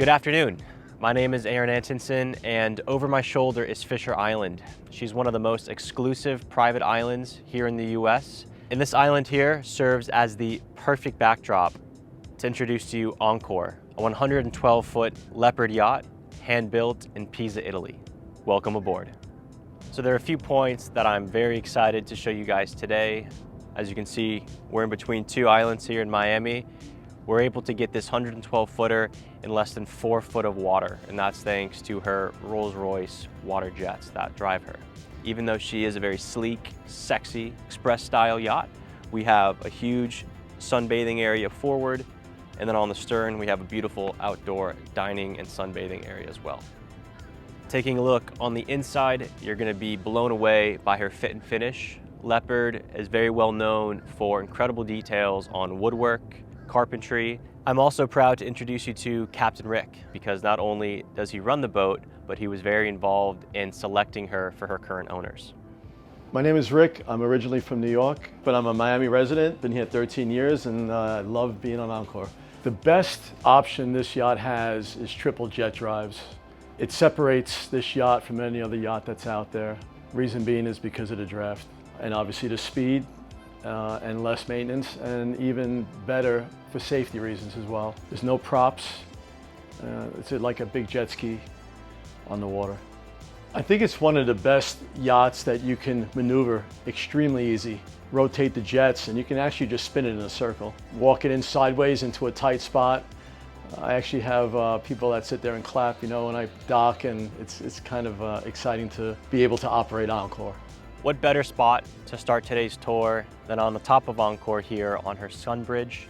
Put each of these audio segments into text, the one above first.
Good afternoon. My name is Aaron Antonsen, and over my shoulder is Fisher Island. She's one of the most exclusive private islands here in the US. And this island here serves as the perfect backdrop to introduce to you ENCORE, a 112-foot Leopard yacht, hand-built in Pisa, Italy. Welcome aboard. So there are a few points that I'm very excited to show you guys today. As you can see, we're in between two islands here in Miami. We're able to get this 112-footer in less than 4 foot of water, and that's thanks to her Rolls-Royce water jets that drive her. Even though she is a very sleek, sexy, express-style yacht, we have a huge sunbathing area forward, and then on the stern, we have a beautiful outdoor dining and sunbathing area as well. Taking a look on the inside, you're gonna be blown away by her fit and finish. Leopard is very well known for incredible details on woodwork, carpentry. I'm also proud to introduce you to Captain Rick, because not only does he run the boat, but he was very involved in selecting her for her current owners. My name is Rick. I'm originally from New York, but I'm a Miami resident. Been here 13 years and I love being on ENCORE. The best option this yacht has is triple jet drives. It separates this yacht from any other yacht that's out there. Reason being is because of the draft and obviously the speed and less maintenance, and even better for safety reasons as well. There's no props. It's like a big jet ski on the water. I think it's one of the best yachts that you can maneuver extremely easy. Rotate the jets and you can actually just spin it in a circle. Walk it in sideways into a tight spot. I actually have people that sit there and clap, when I dock, and it's kind of exciting to be able to operate ENCORE. What better spot to start today's tour than on the top of ENCORE here on her sun bridge.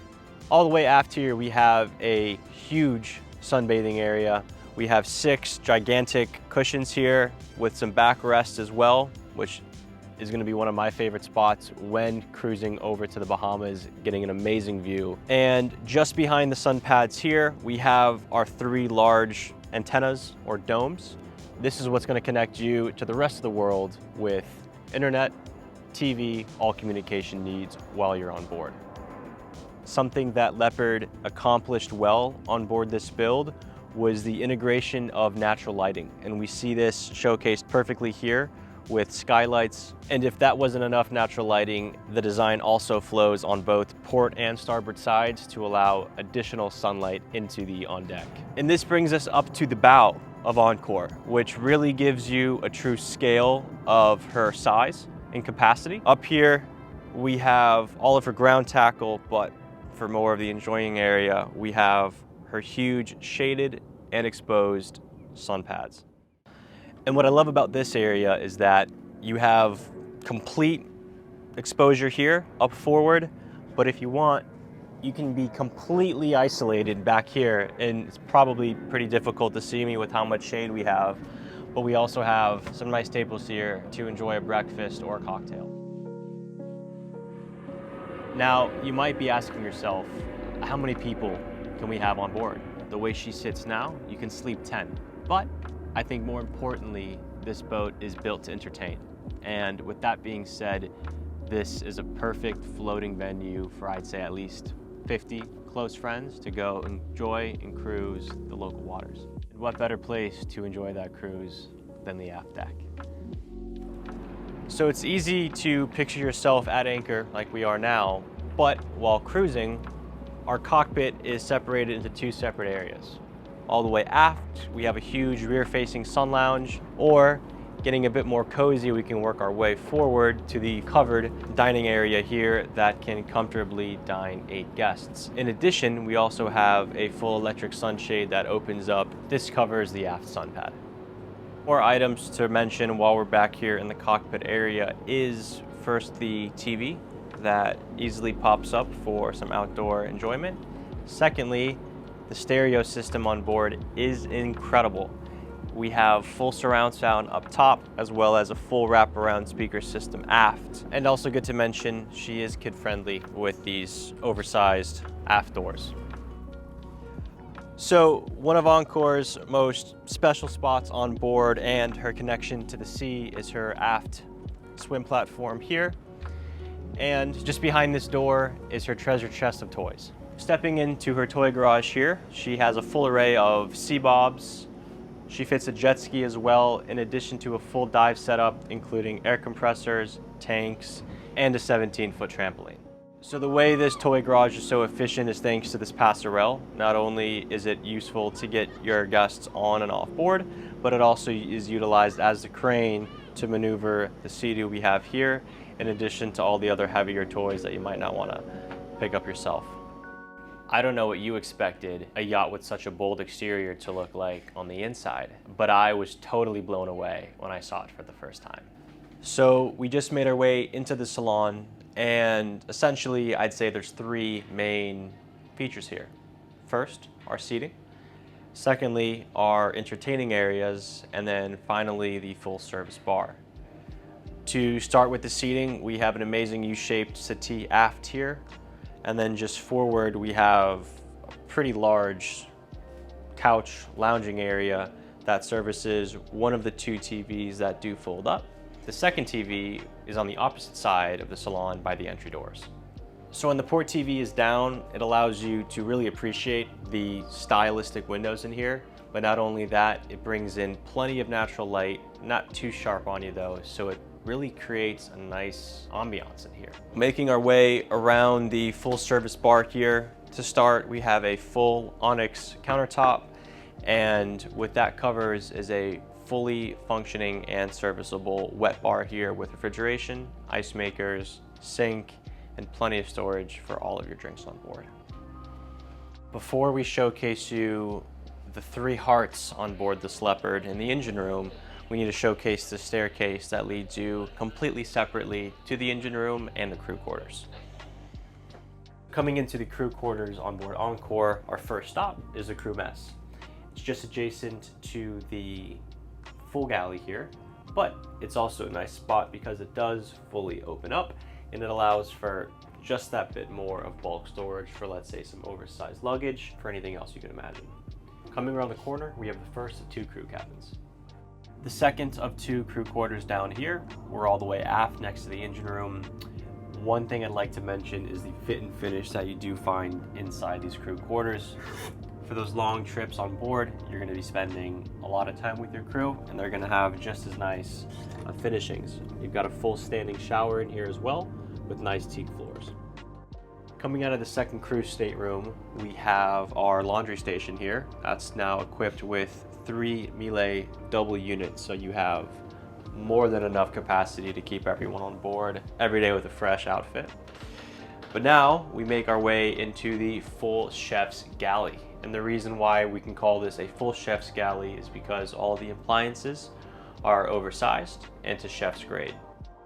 All the way aft here, we have a huge sunbathing area. We have 6 gigantic cushions here with some backrests as well, which is going to be one of my favorite spots when cruising over to the Bahamas, getting an amazing view. And just behind the sun pads here, we have our 3 large antennas or domes. This is what's going to connect you to the rest of the world with internet, TV, all communication needs while you're on board. Something that Leopard accomplished well on board this build was the integration of natural lighting. And we see this showcased perfectly here with skylights. And if that wasn't enough natural lighting, the design also flows on both port and starboard sides to allow additional sunlight into the on deck. And this brings us up to the bow of ENCORE, which really gives you a true scale of her size and capacity. Up here, we have all of her ground tackle, but for more of the enjoying area, we have her huge shaded and exposed sun pads. And what I love about this area is that you have complete exposure here up forward, but if you want, you can be completely isolated back here, and it's probably pretty difficult to see me with how much shade we have, but we also have some nice tables here to enjoy a breakfast or a cocktail. Now, you might be asking yourself, how many people can we have on board? The way she sits now, you can sleep 10, but I think more importantly, this boat is built to entertain. And with that being said, this is a perfect floating venue for, I'd say, at least 50 close friends to go enjoy and cruise the local waters. And what better place to enjoy that cruise than the aft deck? So it's easy to picture yourself at anchor like we are now, but while cruising, our cockpit is separated into 2 separate areas. All the way aft, we have a huge rear-facing sun lounge, or getting a bit more cozy, we can work our way forward to the covered dining area here that can comfortably dine 8 guests. In addition, we also have a full electric sunshade that opens up. This covers the aft sun pad. More items to mention while we're back here in the cockpit area is first the TV that easily pops up for some outdoor enjoyment. Secondly, the stereo system on board is incredible. We have full surround sound up top, as well as a full wraparound speaker system aft. And also good to mention, she is kid-friendly with these oversized aft doors. So one of ENCORE's most special spots on board and her connection to the sea is her aft swim platform here. And just behind this door is her treasure chest of toys. Stepping into her toy garage here, she has a full array of sea bobs. She fits a jet ski as well, in addition to a full dive setup, including air compressors, tanks, and a 17-foot trampoline. So the way this toy garage is so efficient is thanks to this passerelle. Not only is it useful to get your guests on and off board, but it also is utilized as the crane to maneuver the SeaDoo we have here, in addition to all the other heavier toys that you might not want to pick up yourself. I don't know what you expected a yacht with such a bold exterior to look like on the inside, but I was totally blown away when I saw it for the first time. So we just made our way into the Salon, and essentially I'd say there's three main features here. First, our seating. Secondly, our entertaining areas, and then finally the full service bar. To start with the seating, we have an amazing U-shaped settee aft here, and then just forward we have a pretty large couch lounging area that services one of the two TVs that do fold up. The second TV is on the opposite side of the Salon by the entry doors. So when the port TV is down, it allows you to really appreciate the stylistic windows in here. But not only that, it brings in plenty of natural light, not too sharp on you though, so it really creates a nice ambiance in here. Making our way around the full service bar here, to start we have a full onyx countertop, and what that covers is a fully functioning and serviceable wet bar here with refrigeration, ice makers, sink, and plenty of storage for all of your drinks on board. Before we showcase you the three hearts on board this Leopard in the engine room, we need to showcase the staircase that leads you completely separately to the engine room and the crew quarters. Coming into the crew quarters on board ENCORE, our first stop is the crew mess. It's just adjacent to the full galley here, but it's also a nice spot because it does fully open up and it allows for just that bit more of bulk storage for, let's say, some oversized luggage, for anything else you can imagine. Coming around the corner, we have the first of two crew cabins. The second of two crew quarters down here. We're all the way aft next to the engine room. One thing I'd like to mention is the fit and finish that you do find inside these crew quarters. For those long trips on board, you're going to be spending a lot of time with your crew, and they're going to have just as nice finishings. You've got a full standing shower in here as well, with nice teak floors. Coming out of the second crew stateroom, we have our laundry station here. That's now equipped with 3 Miele double units, so you have more than enough capacity to keep everyone on board every day with a fresh outfit. But now we make our way into the full chef's galley. And the reason why we can call this a full chef's galley is because all the appliances are oversized and to chef's grade.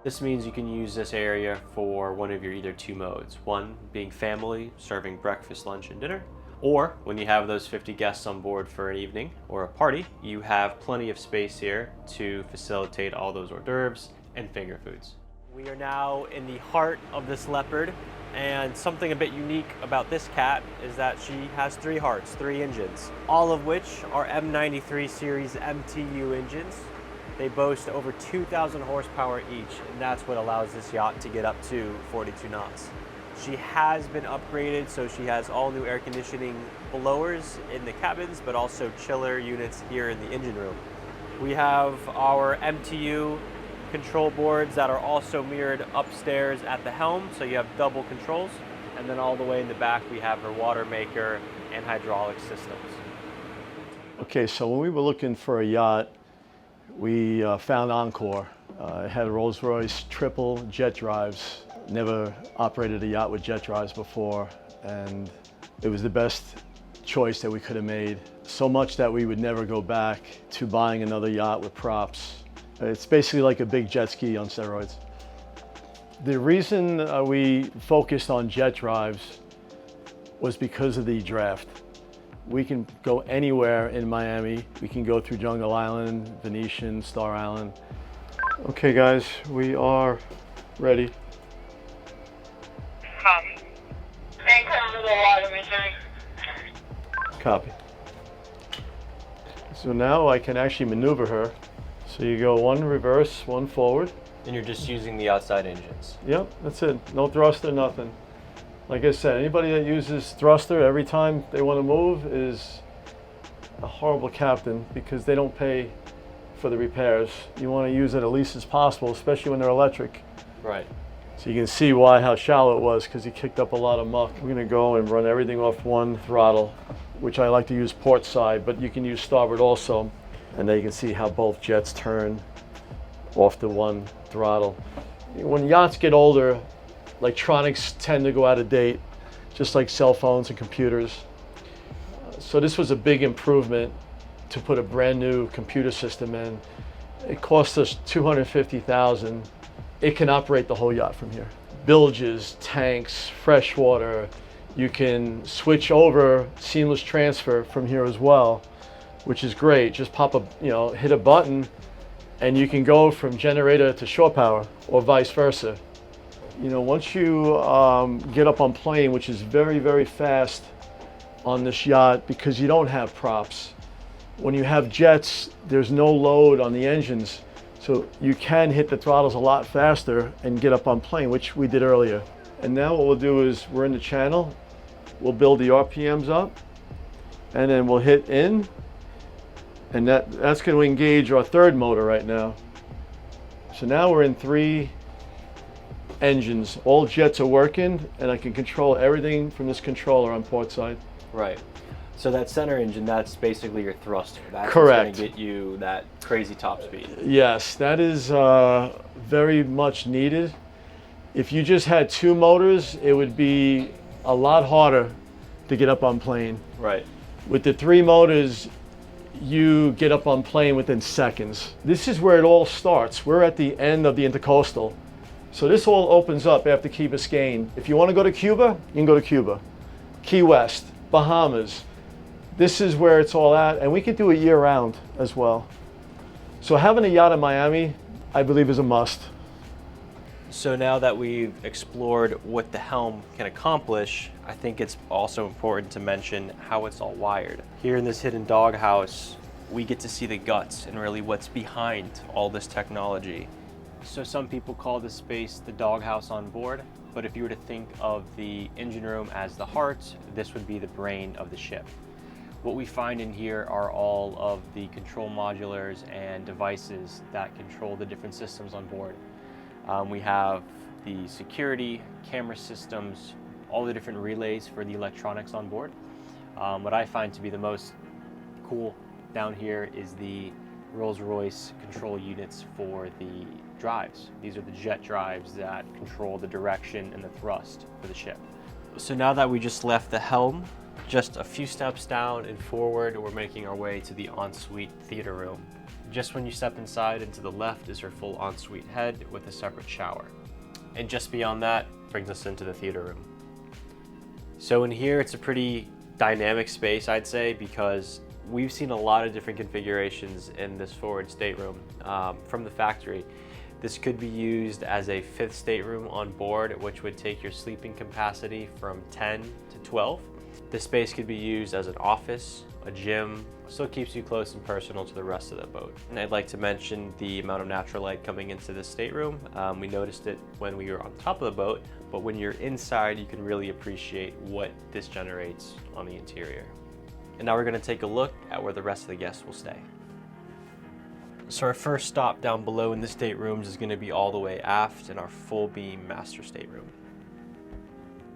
This means you can use this area for one of your either two modes. One being family, serving breakfast, lunch, and dinner. Or when you have those 50 guests on board for an evening or a party, you have plenty of space here to facilitate all those hors d'oeuvres and finger foods. We are now in the heart of this Leopard, and something a bit unique about this cat is that she has 3 hearts, 3 engines, all of which are M93 series MTU engines. They boast over 2,000 horsepower each, and that's what allows this yacht to get up to 42 knots. She has been upgraded, so she has all new air conditioning blowers in the cabins, but also chiller units here in the engine room. We have our MTU control boards that are also mirrored upstairs at the helm, so you have double controls. And then all the way in the back, we have our water maker and hydraulic systems. Okay, so when we were looking for a yacht, we found ENCORE. It had Rolls-Royce triple jet drives. Never operated a yacht with jet drives before, and it was the best choice that we could have made. So much that we would never go back to buying another yacht with props. It's basically like a big jet ski on steroids. The reason we focused on jet drives was because of the draft. We can go anywhere in Miami. We can go through Jungle Island, Venetian, Star Island. Okay guys, we are ready. Copy. So now I can actually maneuver her. So you go one reverse, one forward. And you're just using the outside engines. Yep, that's it. No thrust or nothing. Like I said, anybody that uses thruster every time they want to move is a horrible captain because they don't pay for the repairs. You want to use it at least as possible, especially when they're electric. Right. So you can see how shallow it was because he kicked up a lot of muck. We're going to go and run everything off one throttle, which I like to use port side, but you can use starboard also. And then you can see how both jets turn off the one throttle. When yachts get older, electronics tend to go out of date, just like cell phones and computers. So this was a big improvement to put a brand new computer system in. It cost us $250,000. It can operate the whole yacht from here. Bilges, tanks, fresh water. You can switch over seamless transfer from here as well, which is great. Just hit a button and you can go from generator to shore power or vice versa. Once you get up on plane, which is very, very fast on this yacht because you don't have props. When you have jets, there's no load on the engines, so you can hit the throttles a lot faster and get up on plane, which we did earlier. And now what we'll do is we're in the channel, we'll build the RPMs up, and then we'll hit in, and that's going to engage our third motor right now. So now we're in 3 engines. All jets are working, and I can control everything from this controller on port side. Right. So that center engine, that's basically your thruster. That's Correct. going to get you that crazy top speed. Yes, that is very much needed. If you just had 2 motors, it would be a lot harder to get up on plane. Right. With the 3 motors, you get up on plane within seconds. This is where it all starts. We're at the end of the intercoastal. So this all opens up after Key Biscayne. If you want to go to Cuba, you can go to Cuba. Key West, Bahamas. This is where it's all at, and we could do it year round as well. So having a yacht in Miami, I believe, is a must. So now that we've explored what the helm can accomplish, I think it's also important to mention how it's all wired. Here in this hidden doghouse, we get to see the guts and really what's behind all this technology. So some people call this space the doghouse on board, but if you were to think of the engine room as the heart, this would be the brain of the ship. What we find in here are all of the control modulars and devices that control the different systems on board. We have the security, camera systems, all the different relays for the electronics on board. What I find to be the most cool down here is the Rolls-Royce control units for the drives. These are the jet drives that control the direction and the thrust for the ship. So now that we just left the helm, just a few steps down and forward, we're making our way to the ensuite theater room. Just when you step inside and to the left is her full ensuite head with a separate shower. And just beyond that brings us into the theater room. So in here, it's a pretty dynamic space, I'd say, because we've seen a lot of different configurations in this forward stateroom from the factory. This could be used as a 5th stateroom on board, which would take your sleeping capacity from 10 to 12. This space could be used as an office, a gym, still keeps you close and personal to the rest of the boat. And I'd like to mention the amount of natural light coming into this stateroom. We noticed it when we were on top of the boat, but when you're inside, you can really appreciate what this generates on the interior. And now we're going to take a look at where the rest of the guests will stay. So our first stop down below in the staterooms is going to be all the way aft in our full beam master stateroom.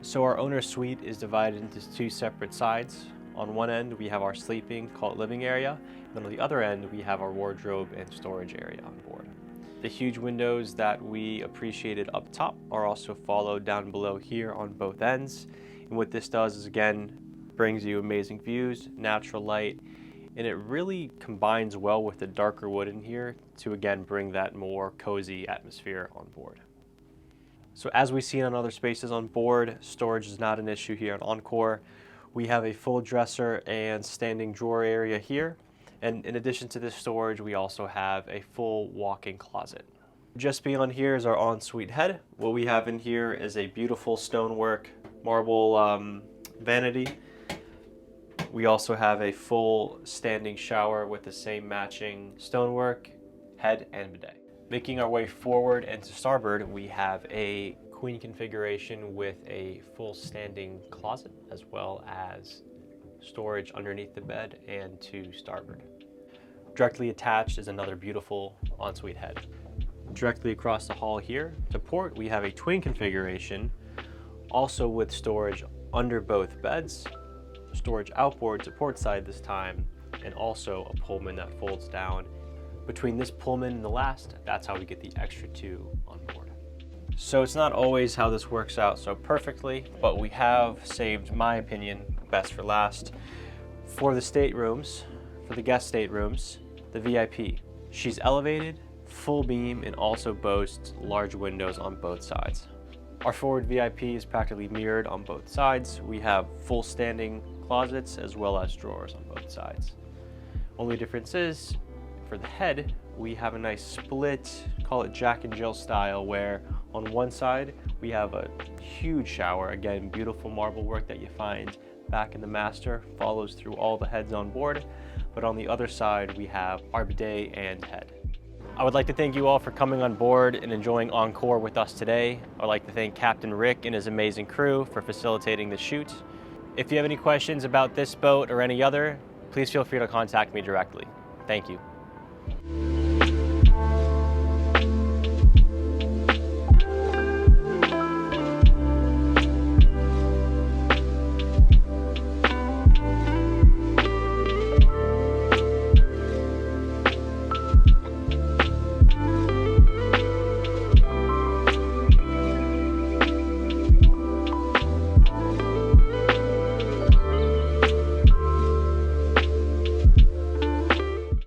So our owner suite is divided into 2 separate sides. On one end we have our sleeping, call it living area, and then on the other end we have our wardrobe and storage area on board. The huge windows that we appreciated up top are also followed down below here on both ends. And what this does is, again, brings you amazing views, natural light, and it really combines well with the darker wood in here to, again, bring that more cozy atmosphere on board. So as we've seen on other spaces on board, storage is not an issue here at ENCORE. We have a full dresser and standing drawer area here. And in addition to this storage, we also have a full walk-in closet. Just beyond here is our ensuite head. What we have in here is a beautiful stonework marble vanity. We also have a full standing shower with the same matching stonework, head, and bidet. Making our way forward and to starboard, we have a queen configuration with a full standing closet, as well as storage underneath the bed and to starboard. Directly attached is another beautiful ensuite head. Directly across the hall here to port, we have a twin configuration, also with storage under both beds, storage outboard to port side this time, and also a Pullman that folds down. Between this Pullman and the last, that's how we get the extra two on board. So it's not always how this works out so perfectly, but we have saved, my opinion, best for last. For the staterooms, for the guest staterooms, the VIP. She's elevated, full beam, and also boasts large windows on both sides. Our forward VIP is practically mirrored on both sides. We have full standing closets as well as drawers on both sides. Only difference is, for the head, we have a nice split, call it Jack and Jill style, where on one side we have a huge shower, again, beautiful marble work that you find back in the master, follows through all the heads on board, but on the other side we have our bidet and head. I would like to thank you all for coming on board and enjoying ENCORE with us today. I'd like to thank Captain Rick and his amazing crew for facilitating the shoot. If you have any questions about this boat or any other, please feel free to contact me directly. Thank you.